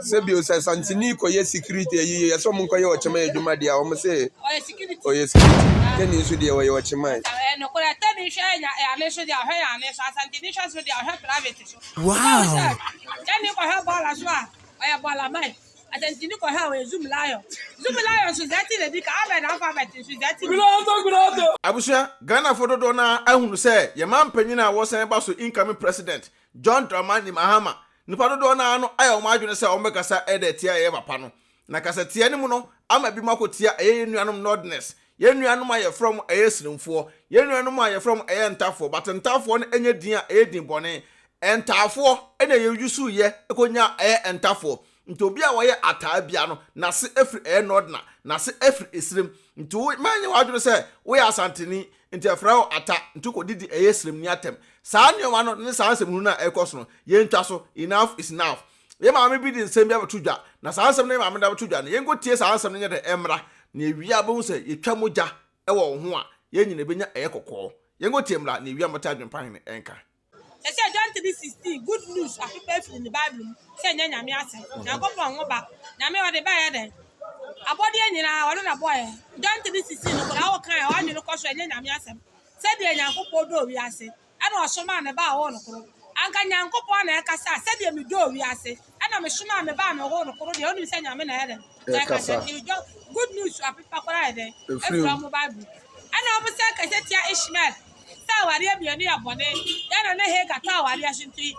Sebio says Santini koye security ye some koye ochema edwuma dia o say security then you should your ochema no ko la tani hwe ya ne so dia hwe ya ne so Santini so dia hwe private so wow tani ko hwe bola so a oya bola mai Santini ko hwe zoom lion so that the dika aba na alphabet so that Abusha Ghana for do na ahunu say ye man panyina wo sen ba so incoming president John Mahama nipa do na ano ayo ma adwene say o mekasa edetia ye papa no na kasa tie ne mu no ama bi makotia eye nuanom Northernɛrs ye nuanom aye from eye sirimfo ye nuanom aye from eye ntafo but ntafo no enye din a eye din bone entafo ene ye yusu ye ekonya eye ntafo nti obi a woye atabia no na se efri eye Northern na se efri esirim nti manye wadwene say wo ya Asanteni nti afrawo ata nti ko didi eye sirim ni atem saa nneoma no ne saa nsɛm hunu na ɛkɔ so no ye ntwa so enough is enough ye maame bi di nsɛm bi abatudwa na saa nsɛm ne maame da abatudwa no ye ngotie saa nsɛm no nye de emra na ewia bo sɛ yetwa mogya ɛwɔ wo ho a ye nyina benya ɛyɛ kokɔ ye ngotie mra na ewia mata adwempahene enka say John 3:16 good news afipa in the Bible say nya nyame ase na kopon ho ba nyame o de ba ye den abode nyina wo na boy John 3:16 no ko kan o anyu no ko so nya nyame ase say de nyankopɔ do wi ase ana osoma ne ba wo no koro anka nyankopɔ na ekasa say de mi do wi ase ana me soma me ba me wo no koro de onu say nyame na ye den good news afipa kora ye den from Bible ana obo say ka say tia Ishmael awari abiani abone ya na he gata awari asinti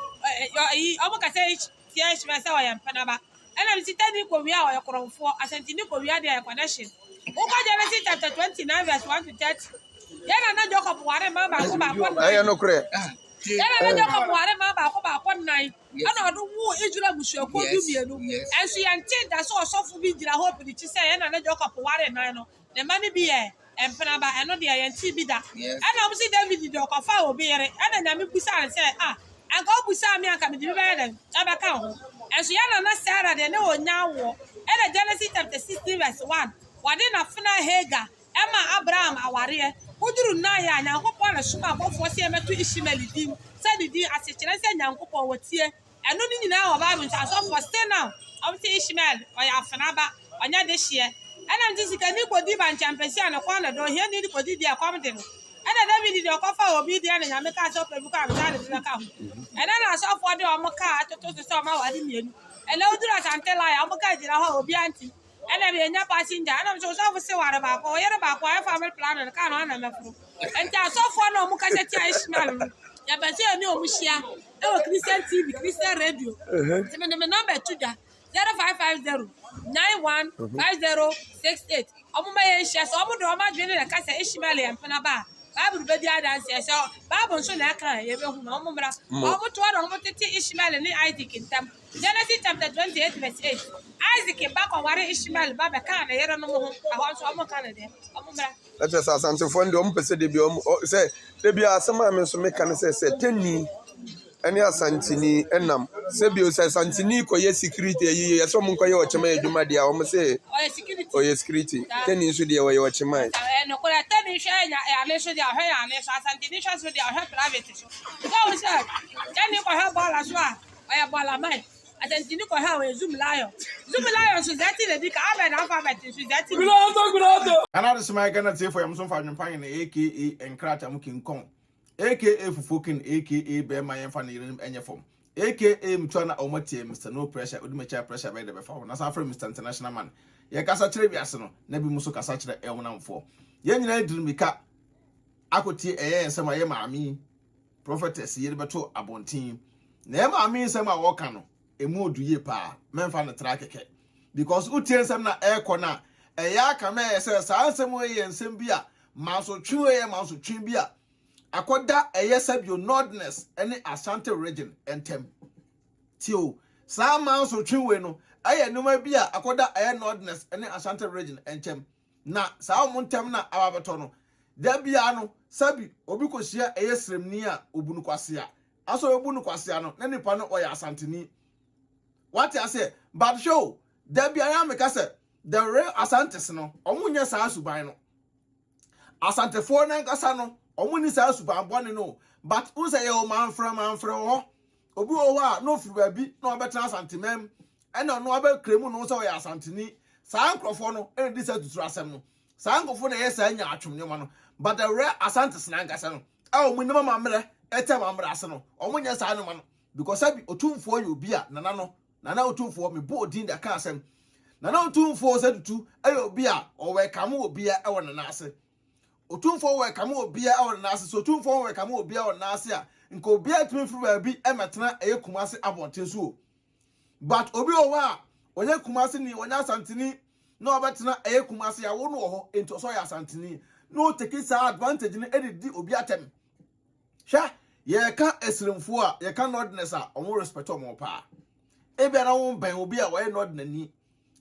obo ka say tia Ishmael say wa mpanaba ana mi sitani ko wi a wa yokorofo Asanteni ko wi a dia connection wo kwa Genesis chapter 29 verse 1 to 30 ya na Jacob ware ma ba ko ba ko ayo no kure ya na Jacob ware ma ba ko ba ko nnan ana odo wu Israel busuako dumienu enso ya ntin da so osofo bi gira hope di chi say ya na Jacob ware nan no the money bi e empenaba eno de yanti bi da ana obi David de okofa obi yere ana nyame busa say anka obusa mi anka me di be den abeka ho enso ya na Sarah de ne onya wo ena Genesis chapter 16 verse 1 wade na fena Hagar ema Abraham aware uduru na ya nyankopɔ na suma abɔfo se emetu Ishmael din se di din asechire se nyankopɔ wotie eno ni nyina wo Bible nta so for stay now obi Ishmael oya afena ba onya de hye ana nti sika ni kodi ba nchampesi ana kwa na do hia ni kodi dia kwamde no ana David de okofa obi dia na nyame ka so pebu ka amta de be ka ho ana na so for de o mo ka atoto so ma wade mienu ele uduru Asante la ya o mo ka jira ho obi anti ana be nya passenger ana so so se ware ba ko yere ba ko ya family plan ka no ana mefuru enta so for no mo ka se tia Ishmael no ya ba se ni o mo hia e wo Christian TV Christian radio se me number 2 0550 915068 omuma ye hye so omo do o ma dwene na ka se Ishmael ye mpena ba Bible be dia dance so Bible so na ka ye be hu na omo mra omo to do omo tete Ishmael ni Isaac ntam Genesis chapter 28 verse 8 Isaac ba ko ware Ishmael ba be ka na yere no mo ho ahon so omo ka na de omo mra let us asante fond omo pese de bi omo say de bi asema me so me kan say teni any Asanteni enam sebio say Asanteni koye security ye some koye ochema edwuma dia o say oye security teni so dia oye ochema no ko la tani hwe ya ne so dia hwe ya ne so Asanteni so dia hwe private so go say tani ko hwe bola so a oya bola mai Asanteni ko hwe zoom lion so that the dika aba na alphabet so that ana de smai kana tie for yam so fa adwempahene aka enkrata mukinkon aka fufokin aka bema yemfa na yirim enyefom aka mtwana omotie Mr No Pressure odumecha pressure by the befa na sa Mr International Man ye kasa kire biase no na bi muso kasa kire ehunamfo ye nyina edurumika akotie eye nsem aye maami prophetess ye beto abontin na e maami nsem a woka no emu oduye pa memfa na tra keke because utie nsem na ekona eya aka me ese sa nsem ye nsem bia manso twi ye manso twi bia akoda eyesabio Northernɛrs ene Asante region entem tio sa manso twiwe no aye numa bia akoda Northernɛrs ene Asante region entem na sa omuntem na ababeto no da bia no sabi obi kohia eyesremni a obunu kwase a aso obunu kwase no na nipa no oya Asanteni what I say but show da bia ya meka say the real Asantes no omunye sa asuban no Asantefo na nkasa no omuni sa super bone no but who say o man from ho obi o wa no furu baby no betra santimem ɛna no abe kremu no so ya asantini saa nkrofo no e di sa tuturu asem no saa nkrofo na ye saa nya atwomnyoma no but the rare asantes na ngasa no a omu ne mama mre ete mamre ase no omu nya saa no ma no because abi otumfo ye obi a nana otumfo me bo odin da ka asem nana otumfo se tutu aye obi a o we kam obi a e wona na ase otumfo we kam obi a e wona na ase so otumfo we kam obi a wona na ase a nka obi a tumi furu ba bi e metena eye Kumase abonten so but obi o wa onye Kumase ni onye asantini na obetena eye Kumase ya wo no ho ento so ya asantini no take sa advantage ni edidi obi atem hwa ye ka esremfo a ye ka Northernɛrs a omo respect omo pa ebe na wo ban obi a wo ye Northernɛrs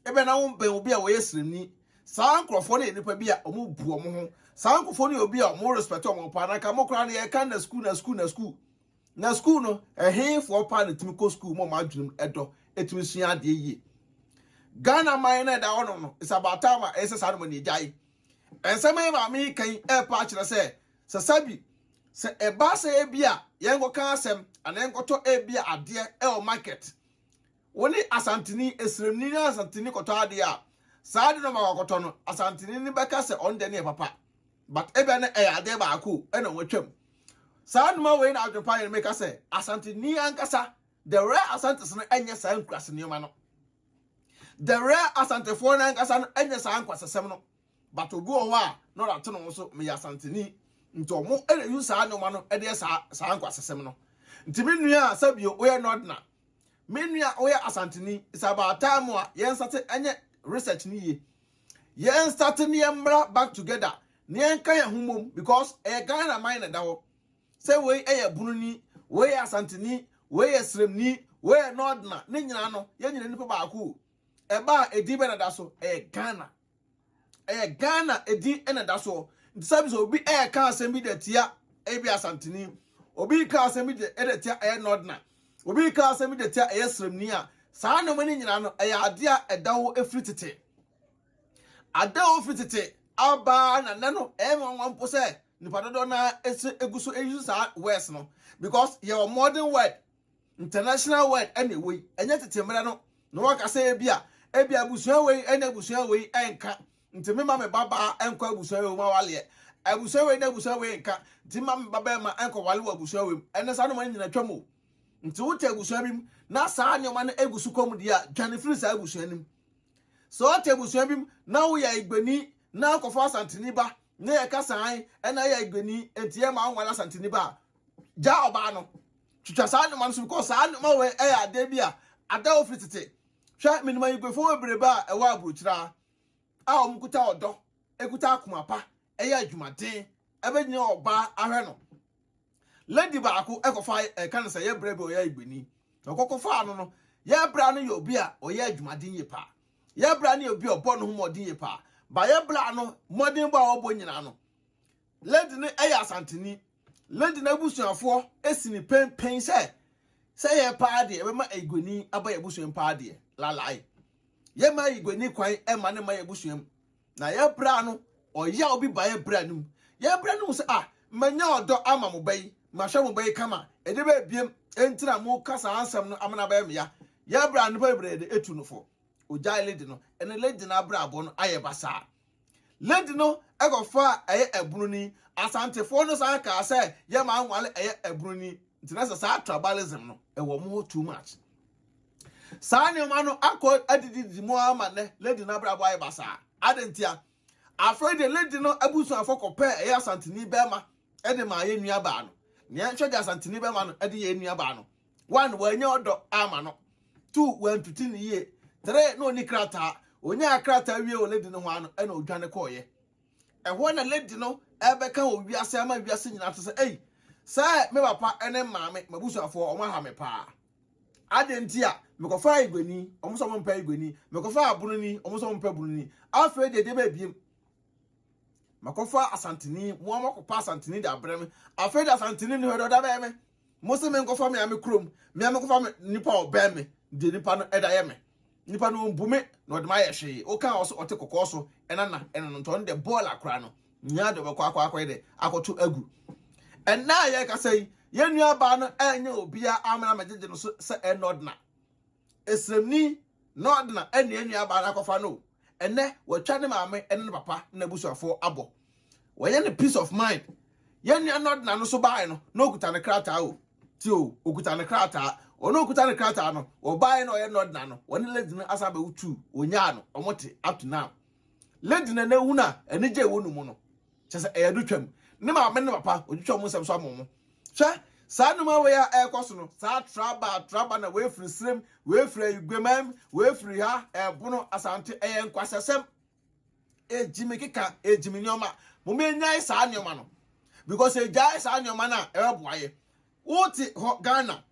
ebe na wo ban obi a wo ye esremni saa nkrofo na nipa bi a omo bu omo ho saa nkrofo na obi a omo respect omo pa na ka mo kra na ye ka na school no ehefo pa na timi ko school mo ma adwum edo etimi sua ade yi Ghana man na da ono no is about time ese sa no ni jai ensema ma mi kan e pa kire se sabi se e ba se e bia ye ngo kan asem ana enkoto e bia ade e o market woni asantini esremni na asantini koto ade a sa de no ma koto no asantini ni beka se on de ne papa but e bia na e ade ba ako e na watwam sa no ma we na adwepa ye make say asantini ankasa the rare asantes no enye sa nkrase ne ma no the rare asantefo na ankasa no enye sa nkwasesem no but obi o wa no rato no so me asantini nto mo e yu sa no ma no e de sa nkwasesem no nti me nua sabio we Northernɛrs me nua we asantini is about time a yen start enye research ni ye yen start ni embra back together ni enka ye humom because e Ghana mine da ho say we e bununi we asantini we esremni we Northernɛrs ne nyina no ye nyina nipa ba ko e ba edi be na da so e Ghana edi na da so ntisabi so obi e ka asem bi de tia e bi asantini obi ka asem bi de tia e Northernɛrs obi ka asem bi de tia e esremni a saa no mani nyina no e ade a edawo efritete adawo fritete aba na nano e nwanpo se nipa dodo na ese eguso eyu saa words no because your modern word international word anyway enye tete mra no no waka say ebia abusua we ene abusua we enka nti me ma me baba enko abusua we ma wale abusua we na abusua we enka nti ma me baba ma enko wale abusua we ene sa no ma nyina twam nti wote abusua bim na saa nyoma no egusu kom dia dwane firi saa abusua nim so wote abusua bim na wo ya igbeni na akofo asantini ba na ye kasan ena ya igbeni enti ye ma nwala asantini ba ja oba no twitwa saa nyoma no so because saa nyoma we e ya ade bia ada ofritete hwa minima igwefo webreba e wa aburuchira a omkuta odo ekuta akomapa e ya adwumaden e be nyina oba ahwe no lady baako ekofa kan say ye brebe o ya igbeni okokofa no no ye bra no ye obi a o ya adwumaden ye pa ye bra no ye obi obo no humodin ye pa ba ye bra no modin ba obo nyina no lady ne e ya asantini lady na busuafo esini pen say ye pa de e be ma igweni aba ye busuam pa de lalai ye ma igweni kwan e ma ne ma ye busuam na ye bra no o ya obi ba ye bra num say manya odo ama mo bai ma hwe mo bai kama e de ba biem entira mo kasa ansam no amana ba me ya bra no ba bre de etu no fo o ja lady no ene lady na bra abo no aye basaa lady no e go fa aye ebruni asantefo no san ka say ye ma anwale aye ebruni ntina sa tribalism no e wo mo too much saa ne ma no akọ adidi mo ama ne lady na bra abo aye basaa adentia afraid the lady no abusu afọ pe aye asantini bema e de ma aye nua ba no ne enhwe de asantini bema no e de ye nua ba no one wanya odo ama no two wan tuti ni ye three no ni krata onya krata wie o lady no ho ano e na odwane koye e ho na lady no e be kan o wiase ama wiase nyina to say say me papa ene maame mabusu afọ o ma ha me pa adentia me ko fa igweni o mo so mo mpa igweni me ko fa abununi o mo so mo mpa bununi afre de ba biem makofa asantini mo amakopa asantini da brem afre da asantini ni hodo da ba me mo se me nkofa me ame krom me amakofa me nipa oba me de nipa no eda ye me nipa no mbume na odma ye hwe o kan oso ote kokoso ena no nton de ball akra no nya de bekwa akwa de akoto agu ena ye ka sei ye nua ba no enya obia amana magege no so se Northernɛrs esremni Northernɛrs eni aba na kofa no ene watwa ne maame ene ne papa na busuafo abo wo ye ne peace of mind ye nua Northernɛrs no so bae no na okuta ne krata o ti o okuta ne krata ono okuta ne krata no wo bae no ye Northernɛrs no woni lady no asa ba utu onya no omote up to now lady na hu na ene je wonu mu no chese eyedu twam ne maame ne papa odutwa mu nsem so amomo hwe saa numa we ya ekoso no saa traba na we free srem we free igwemam we free ha ebono asante nkwasesem ejimi keka ejimi nyoma mo me nyai saa nyoma no because ejai saa nyoma na eboaye woti Ghana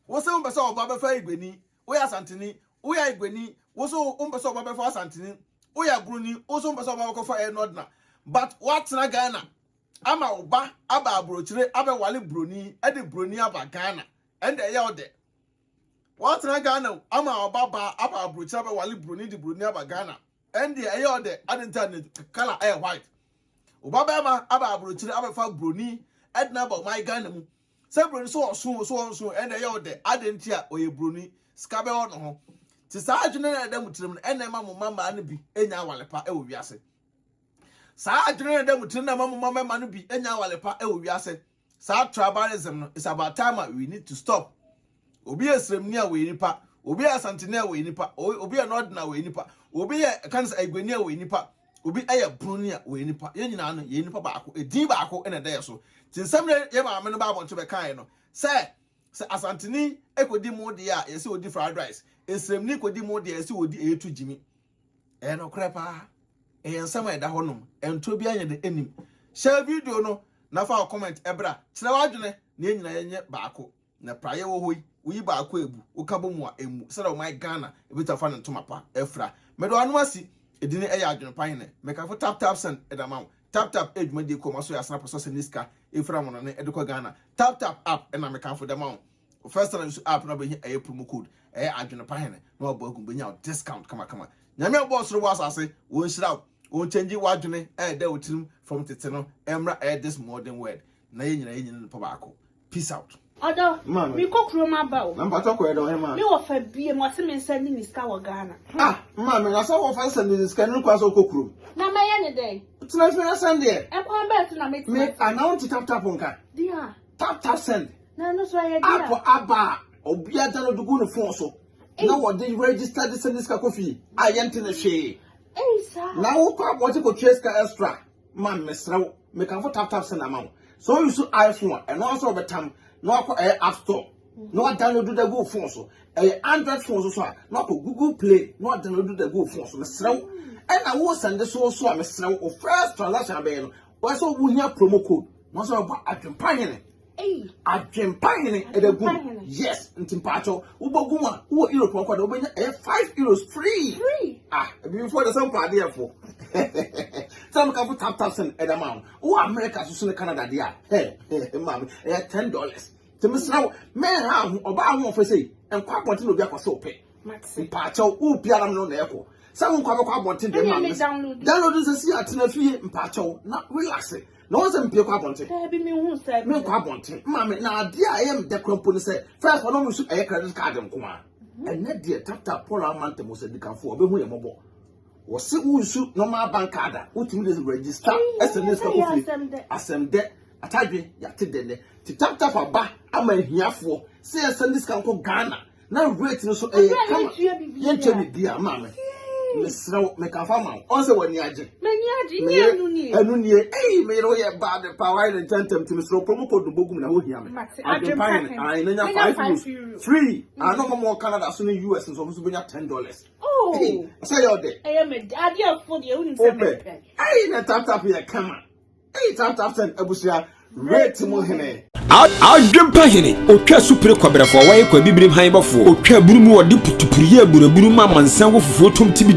wo se mo pese oba befa igweni wo ya asanteni wo ya igweni wo so mo pese oba befa asanteni wo ya bruni wo so mo pese oba befa Northernɛrs but what na Ghana ama oba aba abrochire aba wale broni ede broni aba Ghana ende ya ode what na Ghana ama oba ba aba abrochire aba wale broni de broni aba Ghana ende ya ode adenta color air white oba ba ma aba abrochire aba fa broni edna ba my Ghana mu se broni so osun ende ya ode adentia oye broni skabe ono ho ti sa adwene na edam tirim ene ma mo mama ne bi enya walepa e wo wiase sa adwene na mutin na mama no bi enya walepa e wo wiase sa tribalism no is about time we need to stop obi esremni a we nipa obi asantene a we nipa obi Northernɛrs we nipa obi kansa agwani a we nipa obi bruni a we nipa ye nyina no ye nipa baako edin baako ena dey so tinsem ye maame no ba bonto be kan no se asantene ekodi mu de a ye se odi fried rice esremni kodi mu de ye se odi etu jimi no krepa ensama eda honum ento bi anya de enim share video no na fa comment ebra kire wadwene na enyina yenye baako na praye wo hoyi uyi baako ebu ukabo mu a emu sere o my Ghana ebita fa ntoma pa efra medo anu asi edine eya adwenepan ne mekafo tap send edama tap edwuma de ko maso ya snap so seniska efra mo ne edeko Ghana tap app na mekafo dama first time app na be here promo code adwenepan ne na obagu benya discount kama nyame boss ro wasase won shira won change wadwene da otirim from teteno emra this modern world na yenyina no pa baako peace out Odo, mi kokro ma ba o. Na mpato ko edo he ma. Mi wo fa bie mo se me send ni ska wo Ghana. Ma me na so wo fa send ni ska ni kwa so kokro. Na ma ye ne dey. Tina fi na send there. E kwa bet na me. Me announce tap nka. Dia. Tap send. Na no so ye dia. Apo aba obi ada no dugu no phone so. Na wo dey register the send ska kofi. Ayente na hwe. Sir. Na wo kwa bo ko trace ka extra. Ma me srew. Me kan for tap send amount. So you so iPhone and also betam no app store no download the Google phone so Android phone so no Google Play no download the Google phone so me srew and I will send this so me srew o first transaction be no we so wo hia promo code no so ba adwempahene adwempahene e da Google yes ntimpacho wo bogu ma wo Europe ko da wo benya €5 free before the some party for some can tap send at amount. Oh, America to Canada, dear. Hey, ma'am, $10. To Miss Now, man, how about one for say, and quite wanting to be a so pay. Pacho, who piano no echo. Some quite wanting to download this year at Tina Pacho, not relaxing. No one's in Pio Quaponte. No Quaponte. Mammy, now, dear, I am the company said, first one almost a credit card and come on. And that dear tap Polar Mantemo said the Campo, be more mobile. Was se usu normal bank card utimi dey register SMS ka kofi asem de atadwe yate de ti tap aba ama hiafo se send this kan ko Ghana na rate no so kama yenche bi bia ma me mesraw me ka fama on se wani age enu ni me ro ye bad power and tentem ti mesraw promo code bogum na ho hia me adwempane ai na nya €5 free no more Canada so in US so benya $10 say your day me adia for the uni se me na tap ya kama tap send abusia rate mo hene adwempahene otwa supire kwabrafo waye kwa bibrim han bafo otwa burumu wode putupuriye buraburu ma mansan wo fufuo tom tibi